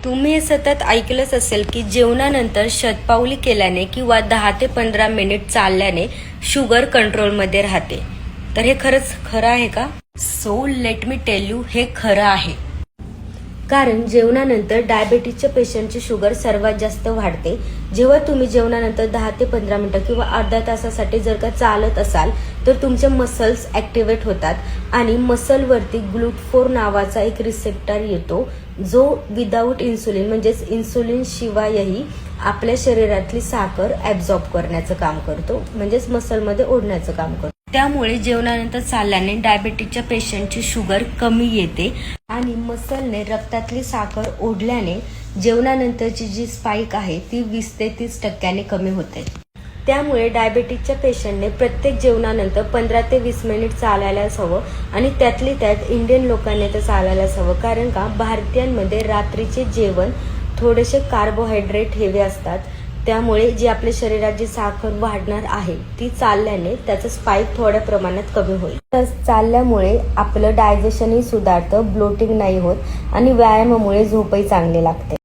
तुम्ही हे सतत ऐकलंच असेल की जेवणानंतर शतपावली केल्याने किंवा 10 ते 15 मिनिट चालल्याने शुगर कंट्रोलमध्ये राहते. तर हे खरंच खरं आहे का? So let me tell you, हे खरं आहे. कारण जेवणानंतर डायबेटीसच्या पेशंटची शुगर सर्वात जास्त वाढते. जेव्हा तुम्ही जेवणानंतर 10 ते 15 मिनिटं किंवा अर्ध्या तासासाठी जर का चालत असाल तर तुमचे मसल्स ॲक्टिवेट होतात आणि मसलवरती ग्लूटफोर नावाचा एक रिसेप्टर येतो, जो विदाऊट इन्सुलिन म्हणजेच इन्सुलिन शिवायही आपल्या शरीरातली साखर ॲब्झॉर्ब करण्याचं काम करतो, म्हणजेच मसलमध्ये ओढण्याचं काम करतो. त्यामुळे जेवणानंतर चालल्याने डायबेटिसच्या पेशंटची शुगर कमी येते आणि मसलने रक्तातली साखर ओढल्याने जेवणानंतरची जी स्पाइक आहे ती 20 ते 30% कमी होते. त्यामुळे डायबेटिसच्या पेशंटने प्रत्येक जेवणानंतर 15 ते 20 मिनिट चालायलाच हवं आणि त्यातली त्यात इंडियन लोकांनी तर चालायलाच हवं. कारण का भारतीयांमध्ये रात्रीचे जेवण थोडेसे कार्बोहायड्रेट हेवे असतात. त्यामुळे जी आपल्या शरीरात जी साखर वाढणार आहे ती चालल्याने त्याचं स्पाइक थोड्या प्रमाणात कमी होईल. तर चालल्यामुळे आपलं डायजेशनही सुधारतं, ब्लोटिंग नाही होत आणि व्यायामामुळे झोपही चांगली लागते.